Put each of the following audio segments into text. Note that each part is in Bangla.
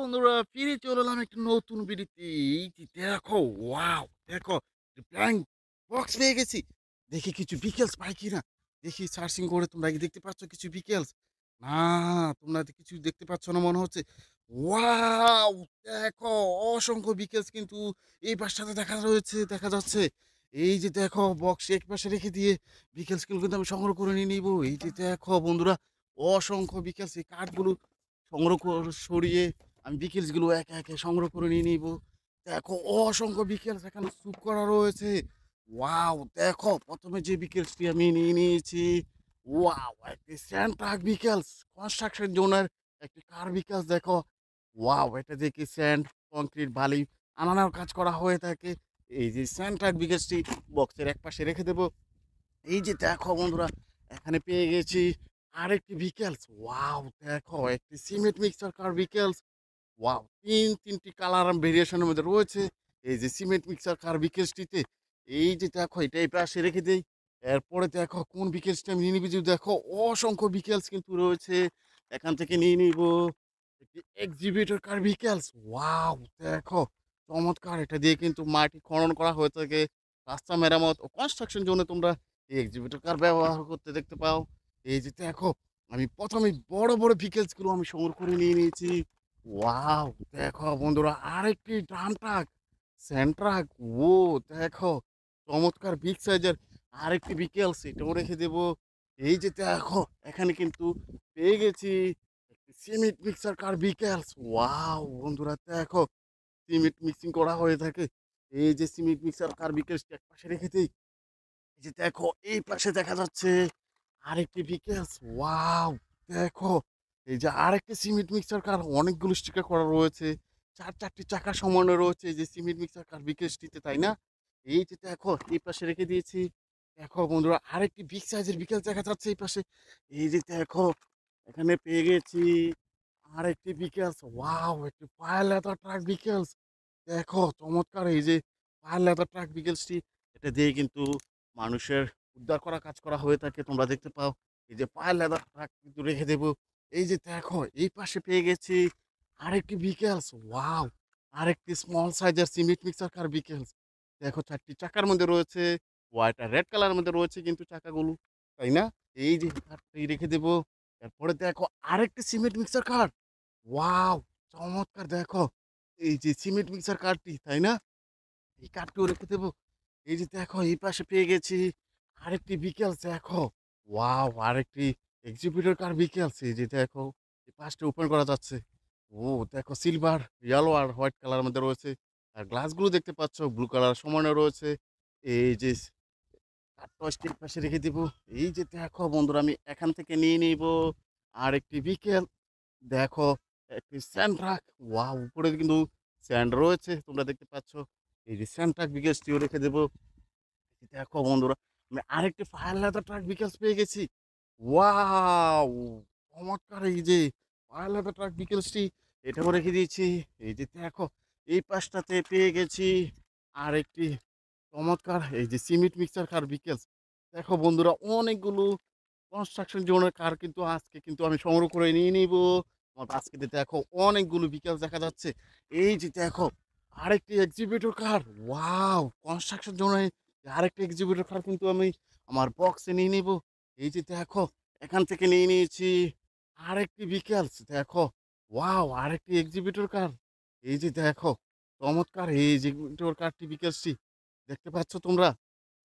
বন্ধুরা, ফিরে চলে এলাম একটা নতুন ভিডিওতে। এই যে দেখো, ওয়াও! দেখো, ব্ল্যাঙ্ক বক্স পেয়ে গেছি। দেখি কিছু বিকেলস পাই কিনা। দেখি সার্চিং করে তোমরা কি দেখতে পাচ্ছ কিছু বিকেলস? না, তোমরা তো কিছু দেখতে পাচ্ছ না মনে হচ্ছে। ওয়াও! দেখো, অসংখ্য বিকেলস কিন্তু এই পাশটাতে দেখা যাচ্ছে। এই যে দেখো, বক্স এক পাশে রেখে দিয়ে বিকেলস গুলো কিন্তু আমি সংগ্রহ করে নিয়ে নিবো। এই যে দেখো বন্ধুরা, অসংখ্য বিকেলস, এই কার্ডগুলো সরিয়ে আমি বিকেলস গুলো একে একে সংগ্রহ করে নিয়ে নিব। দেখো, অসংখ্য বিকেলস এখানে স্তূপ করা রয়েছে। ওয়াও! দেখো, প্রথমে যে বিকেলসটি আমি নিয়ে নিয়েছি, ওয়াও! একটি স্যান্ড ট্রাক বিকেলস, কনস্ট্রাকশন জোনের একটি কার বিকেলস। দেখো, ওয়াও! এটা দেখি স্যান্ড, কংক্রিট, বালি আনানোর কাজ করা হয়ে থাকে। এই যে স্যান্ড ট্রাক বিকেলসটি বক্সের এক পাশে রেখে দেবো। এই যে দেখো বন্ধুরা, এখানে পেয়ে গেছি আরেকটি ভিকেলস। ওয়াও! দেখো, একটি সিমেন্ট মিক্সার কার ভিকেলস। ওয়াও! ৩টি কালার ভেরিয়েশনের মধ্যে রয়েছে। এই যে সিমেন্ট মিক্সার কার ভিকেলসটিতে, এই যে দেখো, এটা এই পাশে রেখে দেই। এরপরে দেখো কোন ভিকেলসটা আমি নিয়ে নিবি। যে দেখো, অসংখ্য ভিকেলস কিন্তু রয়েছে। এখান থেকে নিয়ে নিবো একটি এক্সিবিটর কার ভিকেলস। ওয়াও! দেখো, চমৎকার! এটা দিয়ে কিন্তু মাটি খনন করা হয়ে থাকে। রাস্তা মেরামত ও কনস্ট্রাকশন জন্য তোমরা এই এক্সিবিটর কার ব্যবহার করতে দেখতে পাও। এই যে দেখো, আমি ১ম এই বড় ভিকেলস গুলো আমি সংগ্রহ করে নিয়ে নিয়েছি। ওয়াও! দেখো বন্ধুরা, আরেকটি ড্রাম ট্রাক, স্যান্ড ট্রাক। ও দেখো, চমৎকার বিগ সাইজের আরেকটি ভিকেলস, এটাও রেখে দেবো। এই যে দেখো, এখানে কিন্তু পেয়ে গেছি একটি সিমেন্ট মিক্সার কার ভিকেলস। ওয়াও! বন্ধুরা দেখো, সিমেন্ট মিক্সিং করা হয়ে থাকে। এই যে সিমেন্ট মিক্সার কার ভিকেলসটি একপাশে রেখে দেই। এই যে দেখো, এই পাশে দেখা যাচ্ছে আরেকটি ভিকেলস। ওয়াও! দেখো, এই যে আরেকটি সিমেন্ট মিক্সার কার, অনেকগুলো স্টিকার করা রয়েছে। ৪টি চাকা সমানে রয়েছে এই যে সিমেন্ট মিক্সার কার ভিকেলসটিতে, তাই না? এই যে দেখো, এই পাশে রেখে দিয়েছি। দেখো বন্ধুরা, আরেকটি বিগ সাইজের ভিকেলস দেখা যাচ্ছে এই পাশে। এই যে দেখো, এখানে পেয়ে গেছি আরেকটি ভিকেলস। ওয়াও! একটি ফায়ার লেদার ট্রাক ভিকেলস। দেখো, চমৎকার! এই যে ফায়ার লেদার ট্রাক ভিকেলসটি, এটা দিয়ে কিন্তু মানুষের উদ্ধার করা কাজ করা হয়ে থাকে, তোমরা দেখতে পাও। এই যে ফায়ার লেদার ট্রাক কিন্তু রেখে দেবো। এই যে দেখো, এই পাশে পেয়ে গেছি আরেকটি ভিকেলস। ওয়াও! আরেকটি স্মল সাইজের সিমেন্ট মিক্সার কার ভিকেলস। দেখো, ৪টি চাকার মধ্যে রয়েছে। হোয়াইট আর রেড কালারের মধ্যে রয়েছে কিন্তু চাকাগুলো, তাই না? এই যে কারটি রেখে দেবো। এরপরে দেখো, আরেকটি সিমেন্ট মিক্সার কার। ওয়াও! চমৎকার! দেখো, এই যে সিমেন্ট মিক্সার কারটি, তাই না? এই কাঠটিও রেখে দেবো। এই যে দেখো, এই পাশে পেয়ে গেছি আরেকটি বিকেলস। দেখো, ওয়াও! আরেকটি এক্সিবিটর কার বিকেলস। এই যে দেখো, এই পাশটা ওপেন করা যাচ্ছে। ও দেখো, সিলভার, ইয়েলো আর হোয়াইট কালারের মধ্যে রয়েছে। আর গ্লাসগুলো দেখতে পাচ্ছ ব্লু কালার সমানে রয়েছে। এই যে কাঠটা স্টিক পাশে রেখে দিব। এই যে দেখো বন্ধুরা, আমি এখান থেকে নিয়ে নিবো আরেকটি বিকেল। দেখো, একটি স্যান্ড ট্রাক। ওয়াও! উপরে কিন্তু স্যান্ড রয়েছে, তোমরা দেখতে পাচ্ছ। এই যে স্যান্ড ট্রাক বিকেলসটিও রেখে দেবো। দেখো বন্ধুরা, আমি আরেকটি ফায়ার লেদার ট্রাক বিকেলস পেয়ে গেছি। ওয়াও! চমৎকার! এই যে ফায়ার লেদার ট্রাক বিকেলসটি, এটাও রেখে দিয়েছি। এই যে দেখো, এই পাশটাতে পেয়ে গেছি আরেকটি চমৎকার এই যে সিমেন্ট মিক্সার কার বিকেলস। দেখো বন্ধুরা, অনেকগুলো কনস্ট্রাকশন জোনের কার কিন্তু আজকে কিন্তু আমি সংগ্রহ করে নিয়ে নিবো। আমার বাস্কেটে দেখো, অনেকগুলো বিকেলস দেখা যাচ্ছে। এই যে দেখো, আরেকটি এক্সিবিটর কার। ওয়াও! কনস্ট্রাকশন জোনে আরেকটি এক্সিবিটর কার কিন্তু আমি আমার বক্সে নিয়ে নিবো। এই যে দেখো, এখান থেকে নিয়ে নিয়েছি আরেকটি বিকেলস। দেখো, ওয়াও! আরেকটি এক্সিবিটর কার। এই যে দেখো, চমৎকার! এই এক্সিবিটর কারটি বিকেলসটি দেখতে পাচ্ছ তোমরা?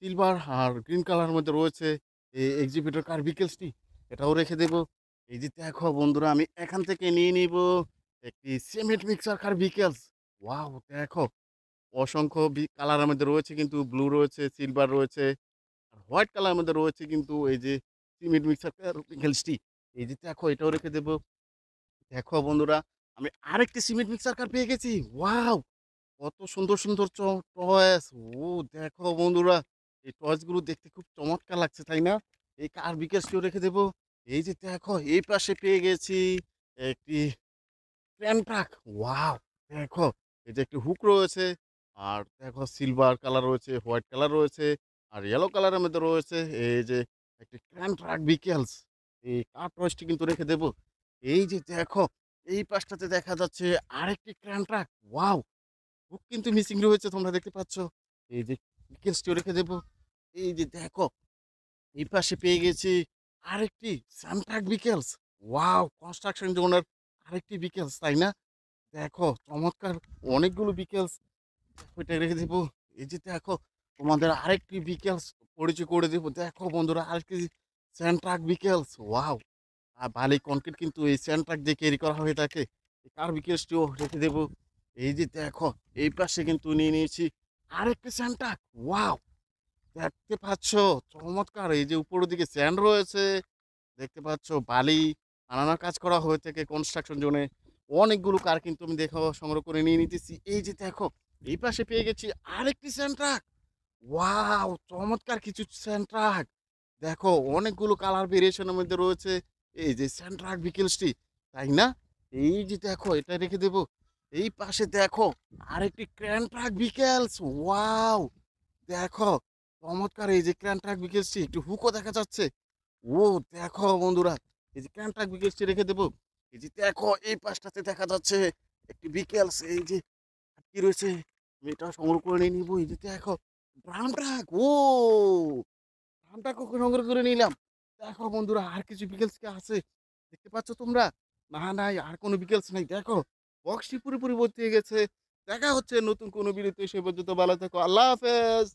সিলভার আর গ্রিন কালারের মধ্যে রয়েছে এই এক্সিবিটর কার ভিকেলসটি, এটাও রেখে দেবো। এই যে দেখো বন্ধুরা, আমি এখান থেকে নিয়ে নিবো একটি সিমেন্ট মিক্সার কার ভিকেলস। ওয়াও! দেখো, অসংখ্য কালারের মধ্যে রয়েছে কিন্তু ব্লু রয়েছে, সিলভার রয়েছে আর হোয়াইট কালারের মধ্যে রয়েছে কিন্তু এই যে সিমেন্ট মিক্সার কার ভিকেলসটি। এই যে দেখো, এটাও রেখে দেবো। দেখো বন্ধুরা, আমি আরেকটি সিমেন্ট মিক্সার কার পেয়ে গেছি। ওয়াও! কত সুন্দর টয়েস! ও দেখো বন্ধুরা, এই টয়েস গুলো দেখতে খুব চমৎকার লাগছে, তাই না? এই কার বিকাশটিও রেখে দেবো। এই যে দেখো, এই পাশে পেয়ে গেছি একটি ক্রেন ট্রাক। ওয়াও! দেখো, এই যে একটি হুক রয়েছে আর দেখো সিলভার কালার রয়েছে, হোয়াইট কালার রয়েছে আর ইয়েলো কালারের মধ্যে রয়েছে। এই যে একটি ক্রেন ট্রাক বিকেলস, এই কার টয়েসটি কিন্তু রেখে দেবো। এই যে দেখো, এই পাশটাতে দেখা যাচ্ছে আরেকটি ক্র্যান ট্রাক। ওয়াও! হুক কিন্তু মিসিং রয়েছে তোমরা দেখতে পাচ্ছ। এই যে বিকেলসটিও রেখে দেব। এই যে দেখো এই পাশে পেয়ে গেছি আরেকটি সানট্রাক বিকেলস। ওয়াও! কনস্ট্রাকশন জোনের আরেকটি বিকেলস, তাই না? দেখো চমৎকার অনেকগুলো বিকেলস। ওইটা রেখে দেব। এই যে দেখো তোমাদের আরেকটি বিকেলস পরিচয় করে দেব। দেখো বন্ধুরা আরেকটি সানট্রাক বিকেলস। ওয়াও! বালি কনক্রিট কিন্তু এই স্যান্ড ট্রাক দিয়ে ক্যারি করা হয়ে থাকে। এই কার বিকেলসটিও রেখে দেব। এই যে দেখো এই পাশে কিন্তু নিয়ে নিয়েছি আরেকটি স্যান্ড ট্রাক। ওয়াও! দেখতে পাচ্ছ চমৎকার, এই যে উপরের দিকে স্যান্ড রয়েছে। দেখতে পাচ্ছ বালি আনানোর কাজ করা হয়ে থাকে কনস্ট্রাকশন জোনে। অনেকগুলো কার কিন্তু আমি সংগ্রহ করে নিয়ে নিতেছি। এই যে দেখো এই পাশে পেয়ে গেছি আরেকটি স্যান্ড ট্রাক। ওয়াও! চমৎকার কিছু স্যান্ড ট্রাক। দেখো অনেকগুলো কালার ভেরিয়েশনের মধ্যে রয়েছে এই যে স্যান্ড ট্রাক বিকেলসটি, তাই না? এই যে দেখো এটা রেখে দেব। এই পাশে দেখো আরেকটি ক্র্যান ট্রাক বিকেলস। ওয়াও! দেখো চমৎকার এই যে ক্র্যান ট্রাক বিকেলসটি, একটু হুকও দেখা যাচ্ছে। ও দেখো বন্ধুরা এই যে ক্র্যান ট্রাক বিকেলসটি রেখে দেব। এই যে দেখো এই পাশটাতে দেখা যাচ্ছে একটি বিকেলস, এই যে কি রয়েছে আমি এটা সংগ্রহ করে নিয়ে নিবো। এই যে দেখো ড্রাম ট্রাক। ও ড্রাম ট্রাকও সংগ্রহ করে নিলাম। দেখো বন্ধুরা আর কিছু বিকেলস কি আছে দেখতে পাচ্ছ তোমরা? না নাই আর কোনো বিকেলস নাই। দেখো বক্সটি পুরোপুরি ভর্তি হয়ে গেছে। দেখা হচ্ছে নতুন কোনো ভিডিওতে, সে পর্যন্ত ভালো থেকো। আল্লাহ হাফেজ।